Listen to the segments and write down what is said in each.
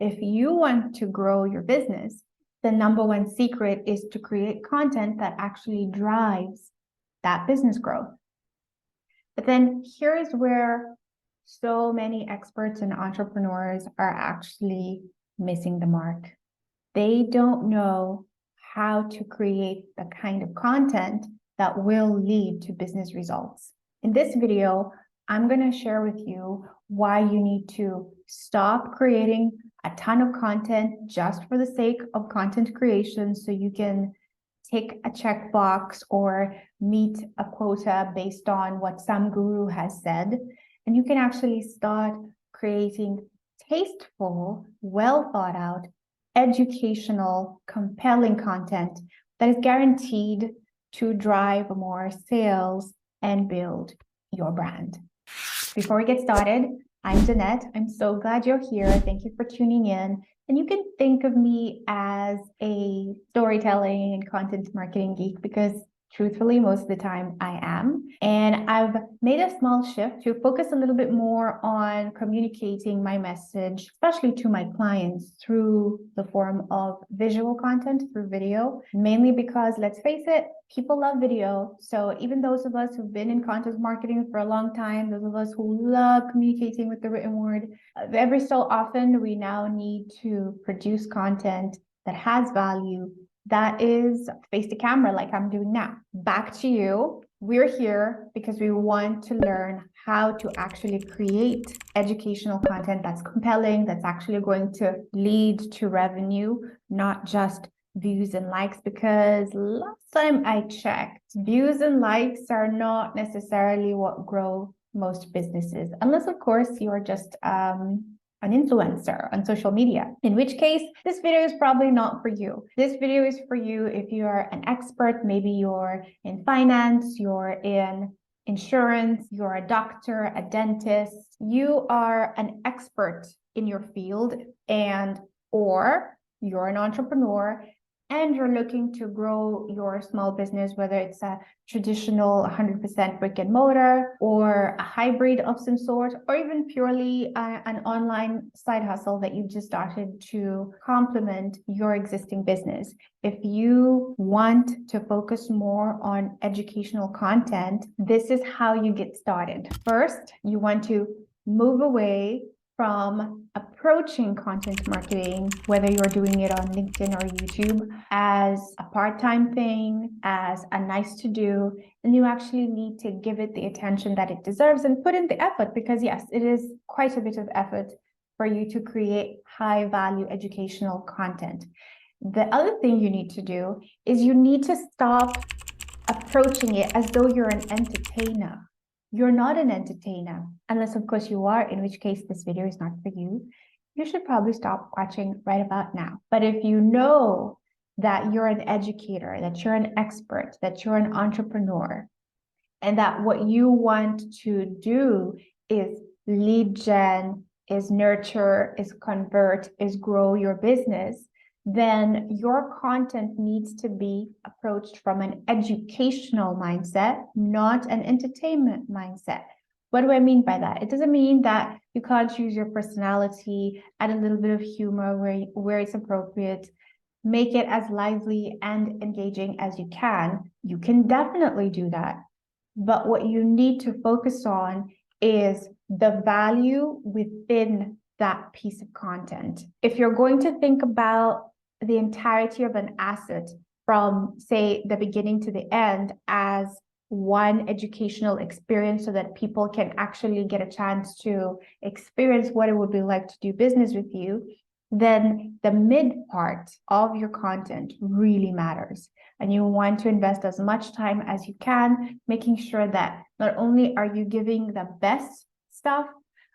If you want to grow your business, the number one secret is to create content that actually drives that business growth. But then here's where so many experts and entrepreneurs are actually missing the mark. They don't know how to create the kind of content that will lead to business results. In this video, I'm going to share with you why you need to stop creating a ton of content just for the sake of content creation so you can take a checkbox or meet a quota based on what some guru has said. And you can actually start creating tasteful, well thought out, educational, compelling content that is guaranteed to drive more sales and build your brand. Before we get started, I'm Jeanette. I'm so glad you're here. Thank you for tuning in. And you can think of me as a storytelling and content marketing geek because truthfully, most of the time I am. And I've made a small shift to focus a little bit more on communicating my message, especially to my clients, through the form of visual content, through video, mainly because, let's face it, people love video. So even those of us who've been in content marketing for a long time, those of us who love communicating with the written word, every so often we now need to produce content that has value, that is face to camera like I'm doing now. Back to you. We're here because we want to learn how to actually create educational content that's compelling, that's actually going to lead to revenue, not just views and likes, because last time I checked, views and likes are not necessarily what grow most businesses, unless of course you're just an influencer on social media, in which case this video is probably not for you. This video is for you if you're an expert. Maybe you're in finance, you're in insurance, you're a doctor, a dentist. You are an expert in your field, or you're an entrepreneur and you're looking to grow your small business, whether it's a traditional 100% brick and mortar or a hybrid of some sort, or even purely an online side hustle that you've just started to complement your existing business. If you want to focus more on educational content, this is how you get started. First, you want to move away from approaching content marketing, whether you're doing it on LinkedIn or YouTube, as a part-time thing, as a nice to do, and you actually need to give it the attention that it deserves and put in the effort, because yes, it is quite a bit of effort for you to create high-value educational content. The other thing you need to do is you need to stop approaching it as though you're an entertainer. You're not an entertainer, unless of course you are, in which case this video is not for you. You should probably stop watching right about now. But if you know that you're an educator, that you're an expert, that you're an entrepreneur, and that what you want to do is lead gen, is nurture, is convert, is grow your business, then your content needs to be approached from an educational mindset, not an entertainment mindset. What do I mean by that? It doesn't mean that you can't use your personality, add a little bit of humor where it's appropriate, make it as lively and engaging as you can. You can definitely do that. But what you need to focus on is the value within that piece of content. If you're going to think about the entirety of an asset from, say, the beginning to the end as one educational experience so that people can actually get a chance to experience what it would be like to do business with you, then the mid part of your content really matters. And you want to invest as much time as you can, making sure that not only are you giving the best stuff,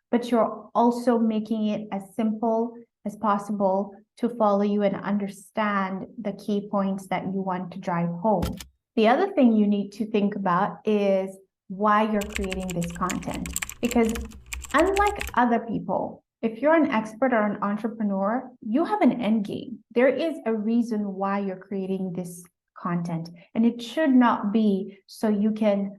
but you're also making it as simple as possible to follow you and understand the key points that you want to drive home. The other thing you need to think about is why you're creating this content. Because unlike other people, if you're an expert or an entrepreneur, you have an end game. There is a reason why you're creating this content, and it should not be so you can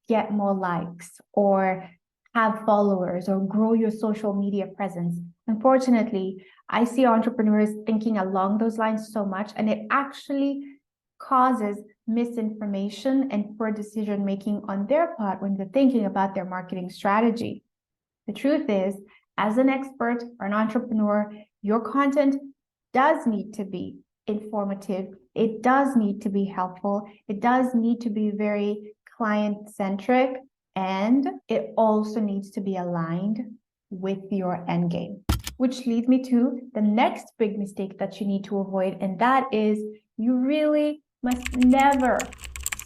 get more likes or have followers or grow your social media presence. Unfortunately, I see entrepreneurs thinking along those lines so much, and it actually causes misinformation and poor decision making on their part when they're thinking about their marketing strategy. The truth is, as an expert or an entrepreneur, your content does need to be informative. It does need to be helpful. It does need to be very client-centric, and it also needs to be aligned with your end game. Which leads me to the next big mistake that you need to avoid, and that is you really must never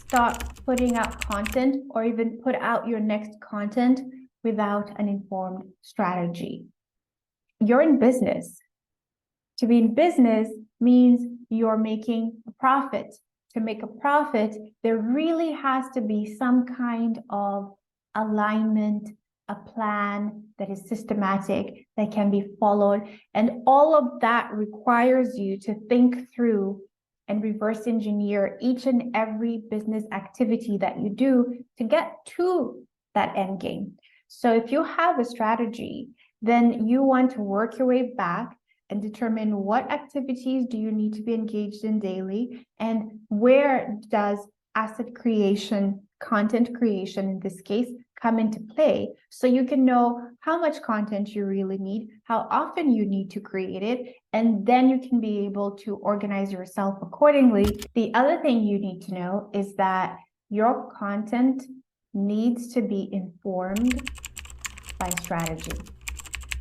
stop putting out content or even put out your next content without an informed strategy. You're in business. To be in business means you're making a profit. To make a profit, there really has to be some kind of alignment, a plan that is systematic, that can be followed. And all of that requires you to think through and reverse engineer each and every business activity that you do to get to that end game. So if you have a strategy, then you want to work your way back and determine what activities do you need to be engaged in daily, and where does asset creation, content creation in this case, come into play, so you can know how much content you really need, how often you need to create it, and then you can be able to organize yourself accordingly. The other thing you need to know is that your content needs to be informed by strategy.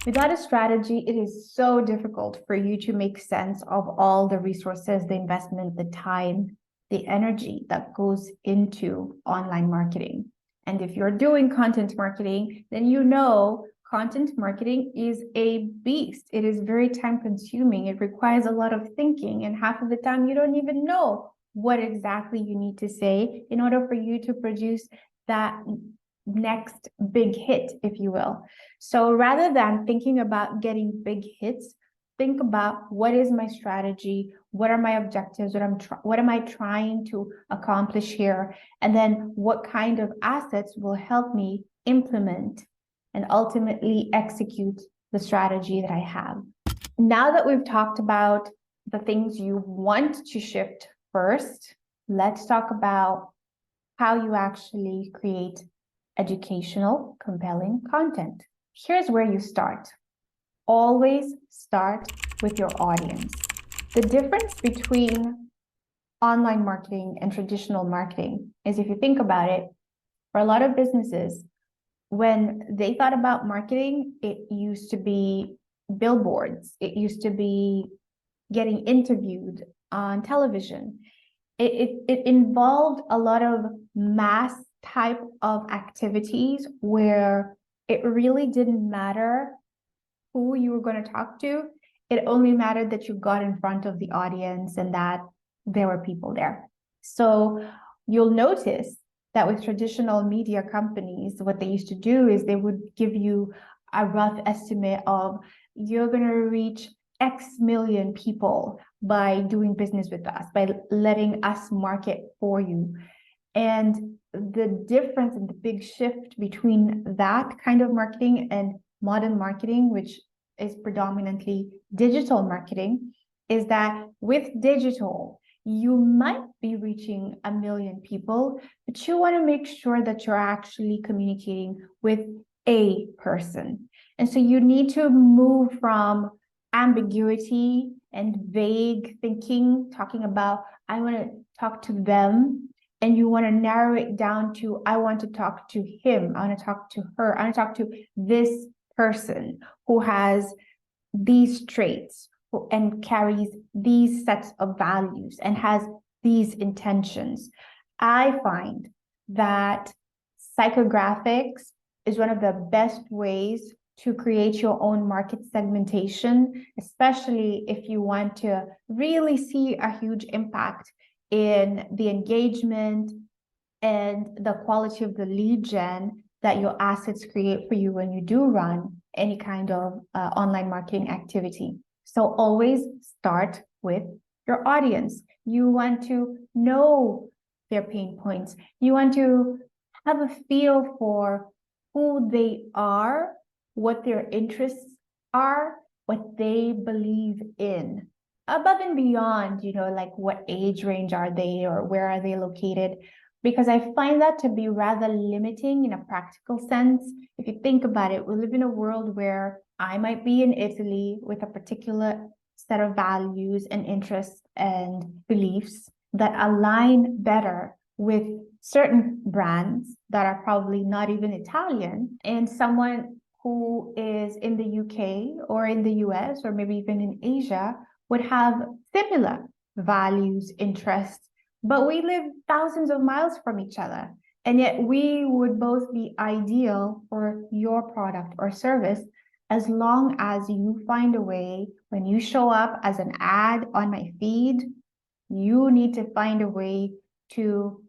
Without a strategy, it is so difficult for you to make sense of all the resources, the investment, the time, the energy that goes into online marketing. And if you're doing content marketing, then you know content marketing is a beast. It is very time consuming. It requires a lot of thinking, and half of the time you don't even know what exactly you need to say in order for you to produce that next big hit, if you will. So rather than thinking about getting big hits, think about what is my strategy, what are my objectives, what am I trying to accomplish here, and then what kind of assets will help me implement and ultimately execute the strategy that I have. Now that we've talked about the things you want to shift first, let's talk about how you actually create educational, compelling content. Here's where you start. Always start with your audience. The difference between online marketing and traditional marketing is, if you think about it, for a lot of businesses, when they thought about marketing, it used to be billboards. It used to be getting interviewed on television. It involved a lot of mass type of activities where it really didn't matter who you were going to talk to. It only mattered that you got in front of the audience and that there were people there. So you'll notice that with traditional media companies, what they used to do is they would give you a rough estimate of, you're going to reach X million people by doing business with us, by letting us market for you. And the difference and the big shift between that kind of marketing and modern marketing, which is predominantly digital marketing, is that with digital, you might be reaching 1 million people, but you want to make sure that you're actually communicating with a person. And so you need to move from ambiguity and vague thinking, talking about, I want to talk to them, and you want to narrow it down to, I want to talk to him, I want to talk to her, I want to talk to this person who has these traits and carries these sets of values and has these intentions. I find that psychographics is one of the best ways to create your own market segmentation, especially if you want to really see a huge impact in the engagement and the quality of the lead gen that your assets create for you when you do run any kind of online marketing activity. So always start with your audience. You want to know their pain points. You want to have a feel for who they are, what their interests are, what they believe in, above and beyond, like what age range are they or where are they located? Because I find that to be rather limiting in a practical sense. If you think about it, we live in a world where I might be in Italy with a particular set of values and interests and beliefs that align better with certain brands that are probably not even Italian, and someone who is in the UK or in the US or maybe even in Asia would have similar values, interests, but we live thousands of miles from each other. And yet we would both be ideal for your product or service as long as you find a way, when you show up as an ad on my feed, you need to find a way to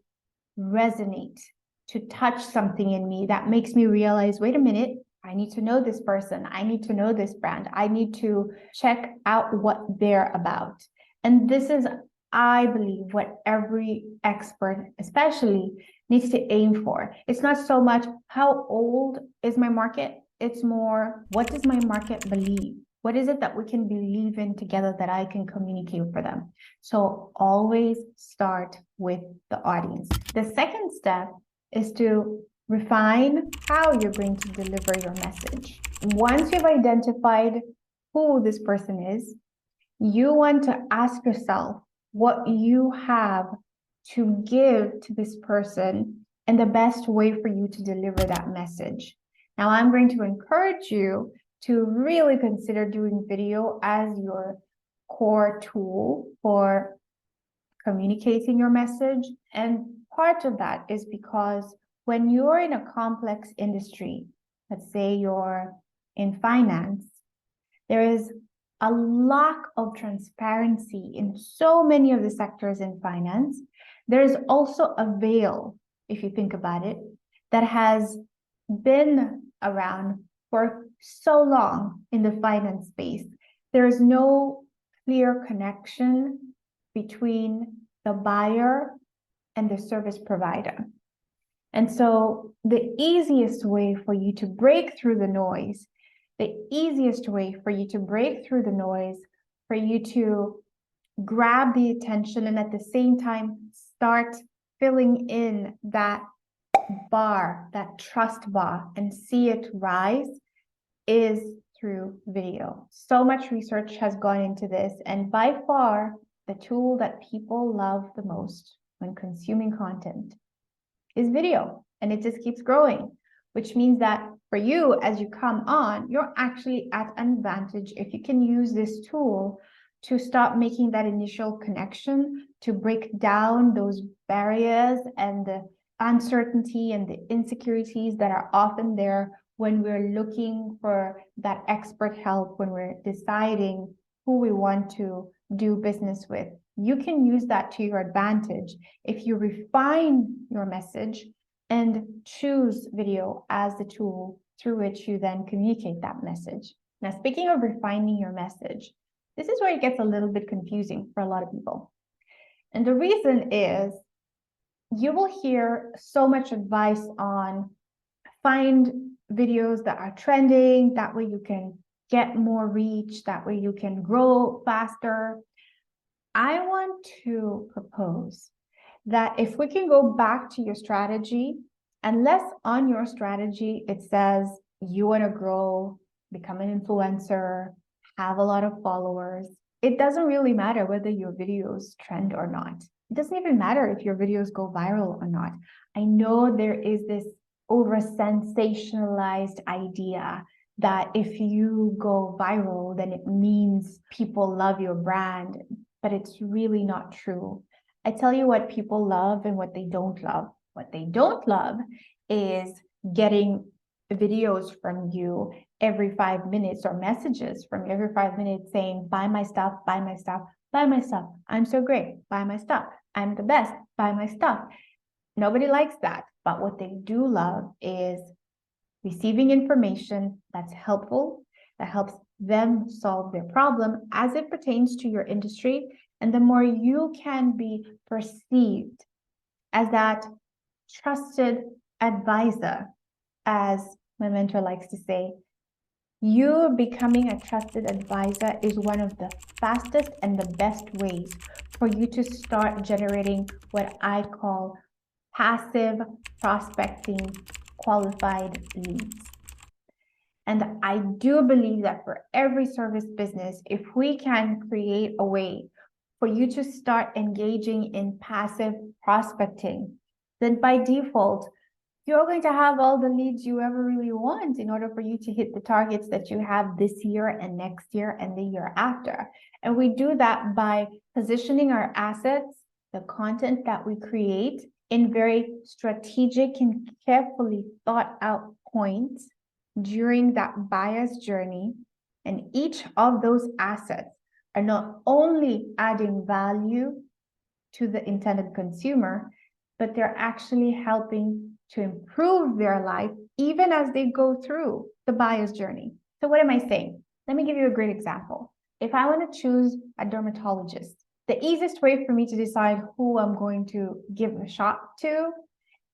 resonate, to touch something in me that makes me realize, wait a minute, I need to know this person. I need to know this brand. I need to check out what they're about. And this is, I believe, what every expert especially needs to aim for. It's not so much how old is my market, it's more, what does my market believe? What is it that we can believe in together that I can communicate for them? So always start with the audience. The second step is to refine how you're going to deliver your message. Once you've identified who this person is, you want to ask yourself what you have to give to this person and the best way for you to deliver that message. Now, I'm going to encourage you to really consider doing video as your core tool for communicating your message. And part of that is because when you're in a complex industry, let's say you're in finance, there is a lack of transparency in so many of the sectors in finance. There is also a veil, if you think about it, that has been around for so long in the finance space. There is no clear connection between the buyer and the service provider. And so the easiest way for you to break through the noise, the easiest way for you to break through the noise, for you to grab the attention and at the same time start filling in that bar, that trust bar, and see it rise, is through video. So much research has gone into this, and by far, the tool that people love the most when consuming content is video, and it just keeps growing, which means that for you, as you come on, you're actually at an advantage if you can use this tool to start making that initial connection, to break down those barriers and the uncertainty and the insecurities that are often there when we're looking for that expert help, when we're deciding who we want to do business with. You can use that to your advantage if you refine your message and choose video as the tool through which you then communicate that message. Now, speaking of refining your message, this is where it gets a little bit confusing for a lot of people. And the reason is you will hear so much advice on find videos that are trending, that way you can get more reach, that way you can grow faster. I want to propose that if we can go back to your strategy, unless on your strategy it says you want to grow, become an influencer, have a lot of followers, it doesn't really matter whether your videos trend or not. It doesn't even matter if your videos go viral or not. I know there is this over sensationalized idea that if you go viral, then it means people love your brand, but it's really not true. I tell you what people love and what they don't love. What they don't love is getting videos from you every 5 minutes or messages from you every 5 minutes saying, buy my stuff, buy my stuff, buy my stuff. I'm so great, buy my stuff. I'm the best, buy my stuff. Nobody likes that. But what they do love is receiving information that's helpful, that helps them solve their problem as it pertains to your industry. And the more you can be perceived as that trusted advisor, as my mentor likes to say, You becoming a trusted advisor is one of the fastest and the best ways for you to start generating what I call passive prospecting qualified leads. And I do believe that for every service business, if we can create a way for you to start engaging in passive prospecting, then by default, you're going to have all the leads you ever really want in order for you to hit the targets that you have this year and next year and the year after. And we do that by positioning our assets, the content that we create, in very strategic and carefully thought out points during that buyer's journey. And each of those assets are not only adding value to the intended consumer, but they're actually helping to improve their life even as they go through the buyer's journey. So what am I saying? Let me give you a great example. If I want to choose a dermatologist, the easiest way for me to decide who I'm going to give a shot to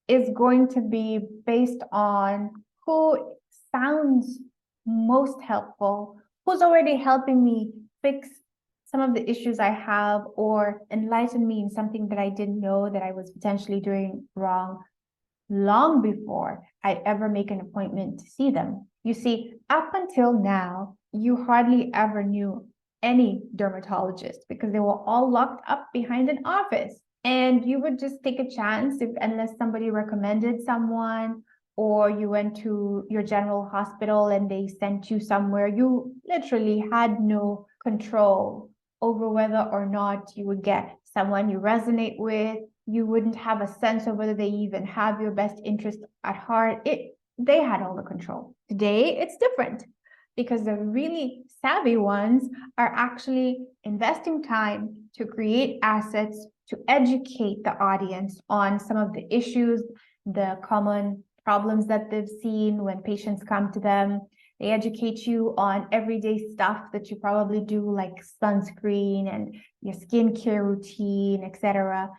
is going to be based on who sounds most helpful, who's already helping me fix some of the issues I have or enlighten me in something that I didn't know that I was potentially doing wrong long before I'd ever make an appointment to see them. You see, up until now, you hardly ever knew any dermatologist because they were all locked up behind an office. And you would just take a chance unless somebody recommended someone or you went to your general hospital and they sent you somewhere. You literally had no control over whether or not you would get someone you resonate with. You wouldn't have a sense of whether they even have your best interest at heart. They had all the control. Today, it's different because the really savvy ones are actually investing time to create assets, to educate the audience on some of the issues, the common problems that they've seen when patients come to them. They educate you on everyday stuff that you probably do, like sunscreen and your skincare routine, etc.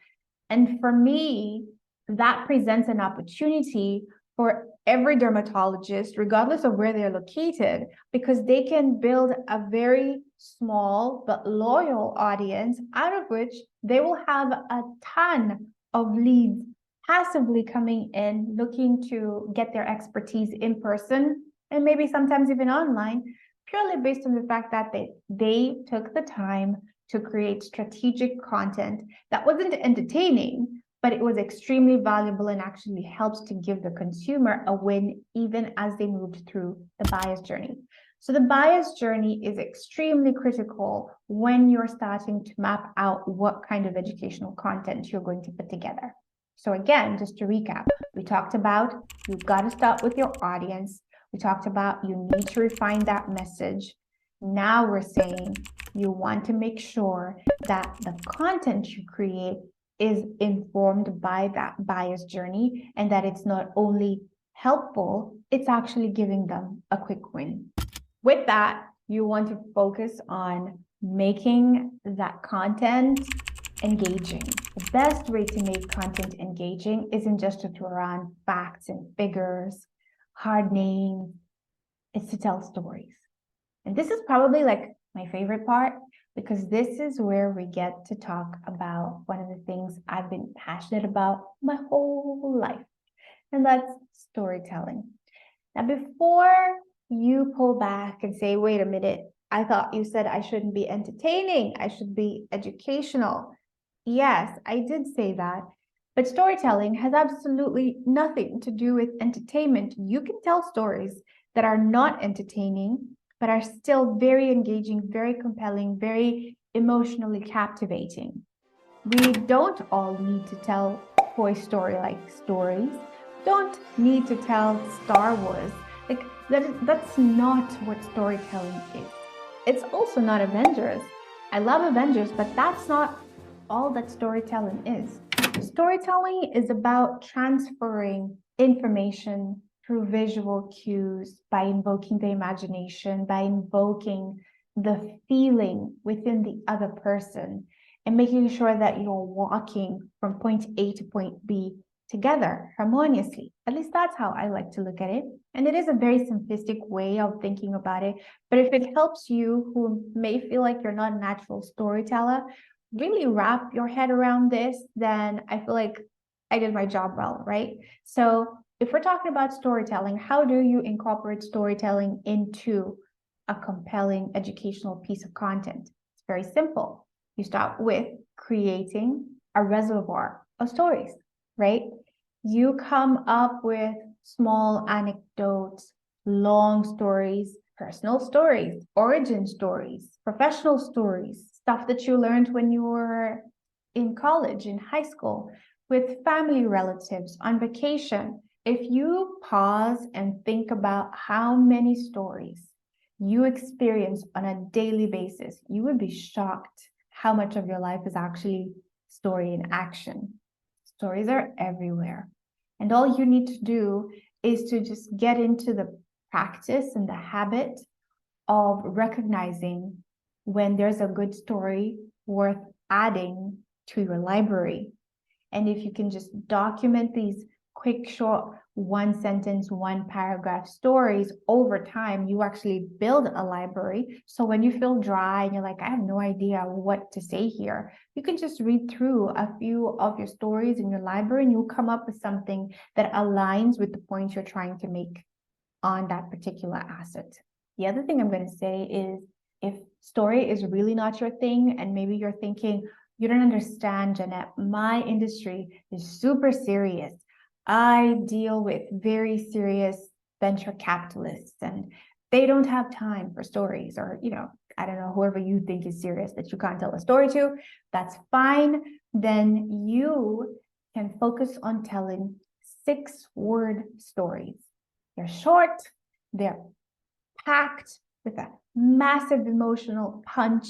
And for me, that presents an opportunity for every dermatologist, regardless of where they're located, because they can build a very small but loyal audience, out of which they will have a ton of leads passively coming in, looking to get their expertise in person, and maybe sometimes even online, purely based on the fact that they took the time to create strategic content that wasn't entertaining, but it was extremely valuable and actually helps to give the consumer a win even as they moved through the buyer's journey. So the buyer's journey is extremely critical when you're starting to map out what kind of educational content you're going to put together. So again, just to recap, we talked about you've got to start with your audience. We talked about you need to refine that message. Now we're saying you want to make sure that the content you create is informed by that buyer's journey and that it's not only helpful, it's actually giving them a quick win. With that, you want to focus on making that content engaging. The best way to make content engaging isn't just to throw around facts and figures, hard names, it's to tell stories. And this is probably like my favorite part because this is where we get to talk about one of the things I've been passionate about my whole life, and that's storytelling. Now, before you pull back and say, wait a minute, I thought you said I shouldn't be entertaining, I should be educational. Yes, I did say that, but storytelling has absolutely nothing to do with entertainment. You can tell stories that are not entertaining, but are still very engaging, very compelling, very emotionally captivating. We don't all need to tell Toy Story-like stories. Don't need to tell Star Wars. Like that's not what storytelling is. It's also not Avengers. I love Avengers, but that's not all that storytelling is. Storytelling is about transferring information through visual cues, by invoking the imagination, by invoking the feeling within the other person, and making sure that you're walking from point A to point B together harmoniously. At least that's how I like to look at it. And it is a very simplistic way of thinking about it. But if it helps you who may feel like you're not a natural storyteller, really wrap your head around this, then I feel like I did my job well, right? So if we're talking about storytelling, how do you incorporate storytelling into a compelling educational piece of content? It's very simple. You start with creating a reservoir of stories, right? You come up with small anecdotes, long stories, personal stories, origin stories, professional stories, stuff that you learned when you were in college, in high school, with family relatives, on vacation. If you pause and think about how many stories you experience on a daily basis, you would be shocked how much of your life is actually story in action. Stories are everywhere. And all you need to do is to just get into the practice and the habit of recognizing when there's a good story worth adding to your library. And if you can just document these quick, short, one sentence, one paragraph stories over time, you actually build a library. So when you feel dry and you're like, I have no idea what to say here, you can just read through a few of your stories in your library and you'll come up with something that aligns with the points you're trying to make on that particular asset. The other thing I'm going to say is if story is really not your thing, and maybe you're thinking, you don't understand, Jeanette, my industry is super serious. I deal with very serious venture capitalists and they don't have time for stories, or, I don't know, whoever you think is serious that you can't tell a story to, that's fine. Then you can focus on telling 6-word stories. They're short, they're packed with a massive emotional punch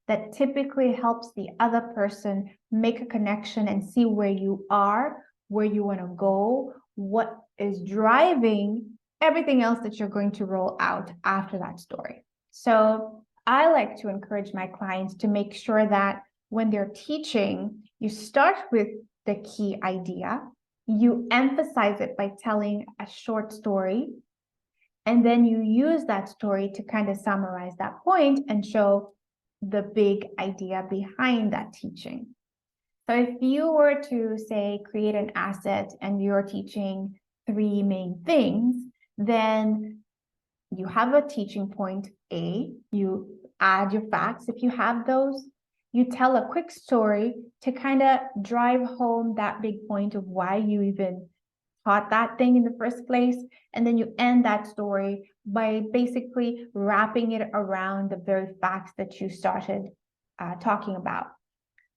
that typically helps the other person make a connection and see where you are, where you want to go, what is driving everything else that you're going to roll out after that story. So I like to encourage my clients to make sure that when they're teaching, you start with the key idea, you emphasize it by telling a short story, and then you use that story to kind of summarize that point and show the big idea behind that teaching. So if you were to say create an asset and you're teaching 3 main things, then you have a teaching point A, you add your facts if you have those, you tell a quick story to kind of drive home that big point of why you even taught that thing in the first place, and then you end that story by basically wrapping it around the very facts that you started talking about.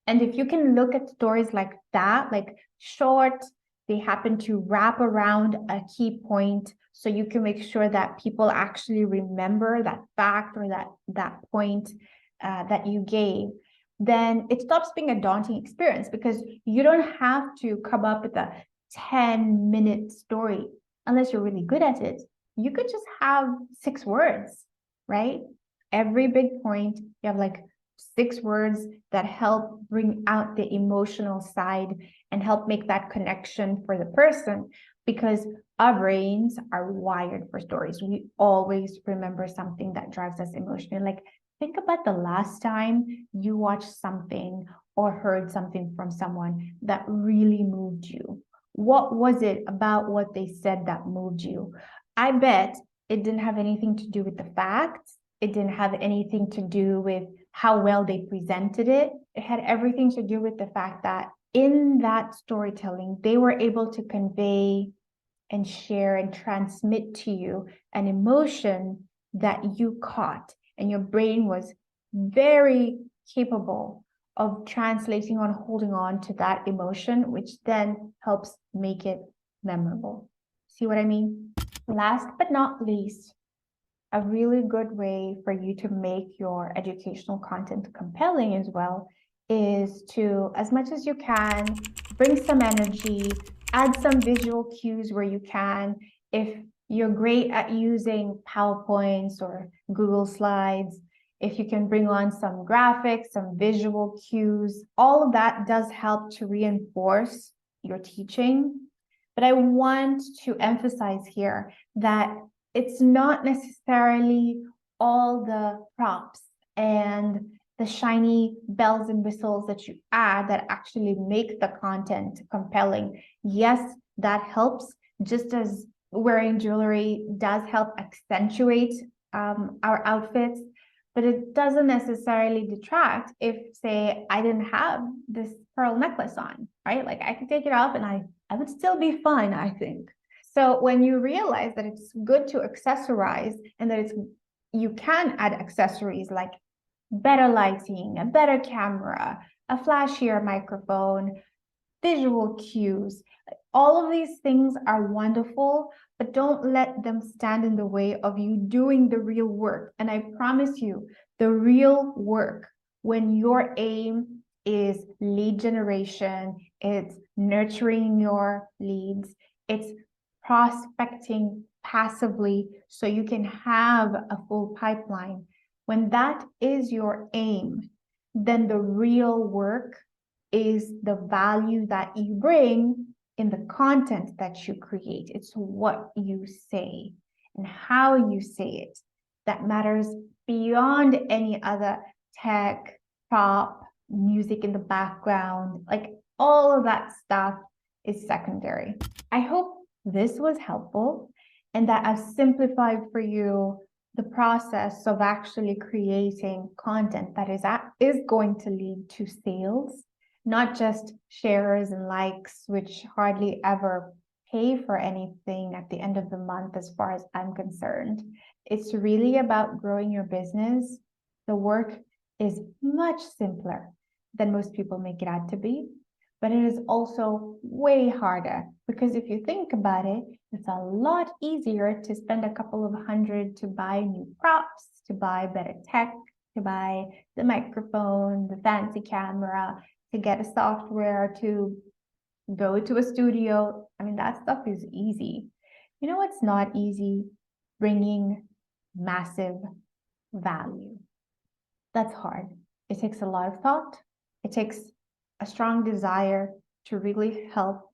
And if you can look at stories like that, like short, they happen to wrap around a key point, so you can make sure that people actually remember that fact or that point that you gave, then it stops being a daunting experience, because you don't have to come up with a 10-minute story unless you're really good at it. You could just have 6 words, right? Every big point, you have like 6 words that help bring out the emotional side and help make that connection for the person, because our brains are wired for stories. We always remember something that drives us emotionally. Like, think about the last time you watched something or heard something from someone that really moved you. What was it about what they said that moved you? I bet it didn't have anything to do with the facts. It didn't have anything to do with how well they presented it. It had everything to do with the fact that in that storytelling, they were able to convey and share and transmit to you an emotion that you caught, and your brain was very capable of translating on, holding on to that emotion, which then helps make it memorable. See what I mean? Last but not least, a really good way for you to make your educational content compelling as well is to, as much as you can, bring some energy, add some visual cues where you can. If you're great at using PowerPoints or Google Slides, if you can bring on some graphics, some visual cues, all of that does help to reinforce your teaching But I want to emphasize here that it's not necessarily all the props and the shiny bells and whistles that you add that actually make the content compelling. Yes, that helps, just as wearing jewelry does help accentuate our outfits, but it doesn't necessarily detract if, say, I didn't have this pearl necklace on, right? Like I could take it off and I would still be fine, I think. So when you realize that it's good to accessorize and that you can add accessories like better lighting, a better camera, a flashier microphone, visual cues. All of these things are wonderful, but don't let them stand in the way of you doing the real work. And I promise you, the real work, when your aim is lead generation, it's nurturing your leads, it's prospecting passively so you can have a full pipeline. When that is your aim, then the real work is the value that you bring in the content that you create. It's what you say and how you say it that matters beyond any other tech, prop, music in the background. Like all of that stuff is secondary. I hope this was helpful and that I've simplified for you the process of actually creating content that is going to lead to sales, not just shares and likes, which hardly ever pay for anything at the end of the month, as far as I'm concerned. It's really about growing your business. The work is much simpler than most people make it out to be, but it is also way harder because if you think about it, it's a lot easier to spend a couple of $100 to buy new props, to buy better tech, to buy the microphone, the fancy camera, to get a software, to go to a studio. I mean, that stuff is easy. You know what's not easy? Bringing massive value. That's hard. It takes a lot of thought. It takes a strong desire to really help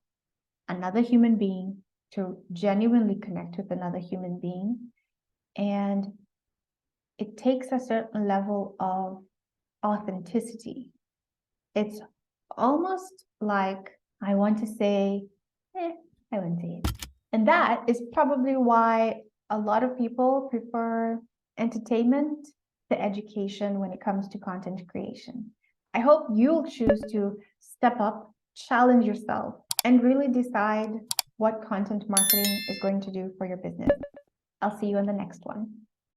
another human being, to genuinely connect with another human being. And it takes a certain level of authenticity. It's almost like, I want to say, I wouldn't say it. And that is probably why a lot of people prefer entertainment to education when it comes to content creation. I hope you'll choose to step up, challenge yourself, and really decide what content marketing is going to do for your business. I'll see you in the next one.